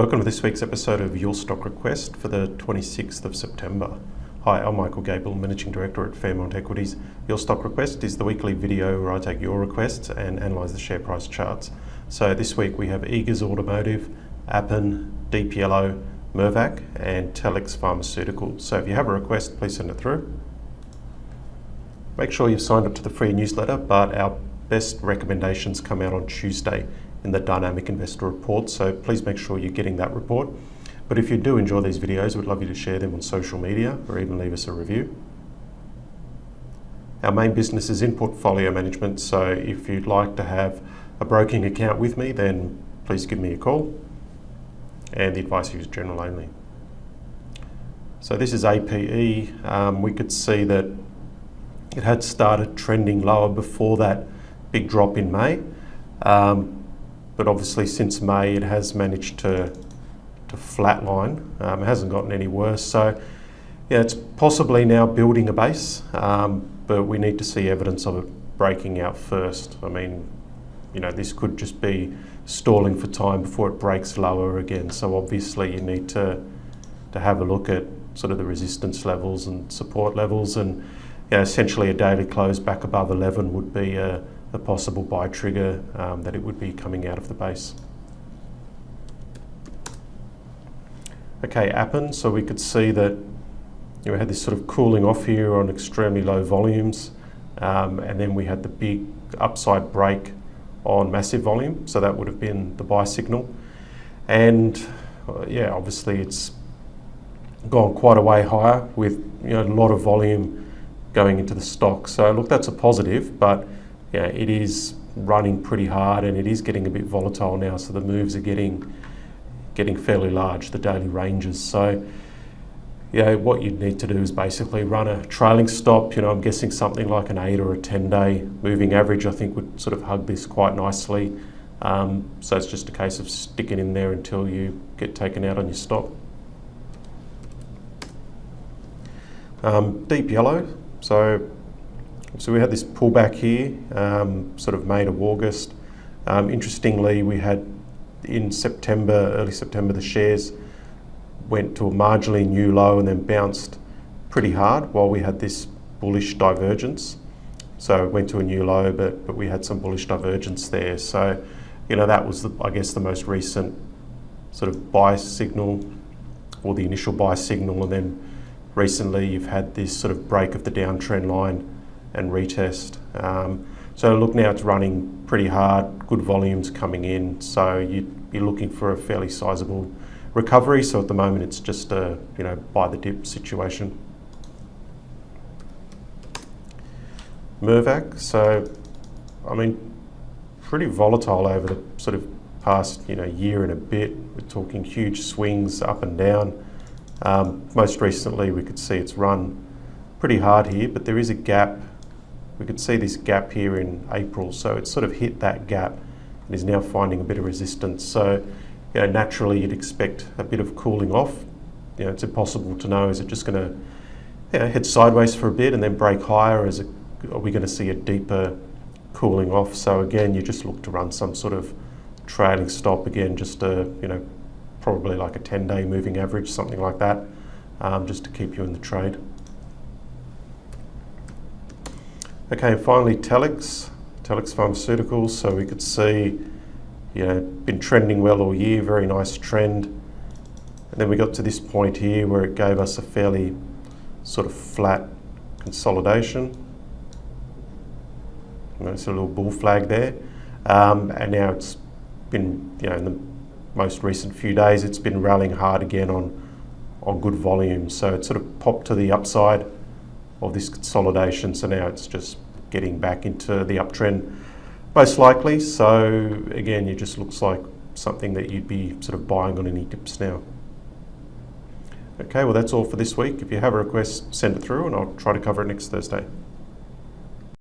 Welcome to this week's episode of Your Stock Request for the 26th of September. Hi, I'm Michael Gable, Managing Director at Fairmont Equities. Your Stock Request is the weekly video where I take your requests and analyse the share price charts. So this week we have Eagers Automotive, Appen, Deep Yellow, Mirvac and Telix Pharmaceuticals. So if you have a request, please send it through. Make sure you've signed up to the free newsletter, but our best recommendations come out on Tuesday in the Dynamic Investor Report, so please make sure you're getting that report. But if you do enjoy these videos, we'd love you to share them on social media or even leave us a review. Our main business is in portfolio management, so if you'd like to have a broking account with me, then please give me a call. And the advice is general only. So this is APE. We could see that it had started trending lower before that big drop in May. But obviously since May it has managed to flatline. It hasn't gotten any worse. So yeah, it's possibly now building a base, but we need to see evidence of it breaking out first. I mean, you know, this could just be stalling for time before it breaks lower again. So obviously you need to have a look at sort of the resistance levels and support levels, and you know, essentially a daily close back above 11 would be a possible buy trigger that it would be coming out of the base. Okay, Appen, so we could see that we had this sort of cooling off here on extremely low volumes, and then we had the big upside break on massive volume, so that would have been the buy signal. And yeah, obviously it's gone quite a way higher with a lot of volume going into the stock. So look, that's a positive, but yeah, it is running pretty hard and it is getting a bit volatile now, so the moves are getting fairly large, the daily ranges. So yeah, what you'd need to do is basically run a trailing stop. I'm guessing something like an 8 or a 10-day moving average I think would sort of hug this quite nicely. So it's just a case of sticking in there until you get taken out on your stop. Deep Yellow, so we had this pullback here, sort of May to August. Interestingly, we had in September, early September, the shares went to a marginally new low and then bounced pretty hard while we had this bullish divergence. So it went to a new low, but we had some bullish divergence there. So, that was, I guess, the most recent sort of buy signal, or the initial buy signal, and then recently you've had this sort of break of the downtrend line and retest. So look, now it's running pretty hard, good volumes coming in, so you'd be looking for a fairly sizable recovery. So at the moment it's just a buy the dip situation. Mirvac, so I mean, pretty volatile over the sort of past year and a bit. We're talking huge swings up and down. Most recently we could see it's run pretty hard here, but there is a gap. We could see this gap here in April, so it's sort of hit that gap and is now finding a bit of resistance. So naturally you'd expect a bit of cooling off. It's impossible to know, is it just going to head sideways for a bit and then break higher? Are we going to see a deeper cooling off? So again, you just look to run some sort of trailing stop, again, just probably like a 10-day moving average, something like that, just to keep you in the trade. Okay, and finally Telix Pharmaceuticals. So we could see, been trending well all year, very nice trend. And then we got to this point here where it gave us a fairly sort of flat consolidation. It's a little bull flag there. And now it's been, in the most recent few days, it's been rallying hard again on good volume. So it sort of popped to the upside of this consolidation. So now it's just getting back into the uptrend, most likely. So again, it just looks like something that you'd be sort of buying on any dips now. Okay, well that's all for this week. If you have a request, send it through and I'll try to cover it next Thursday.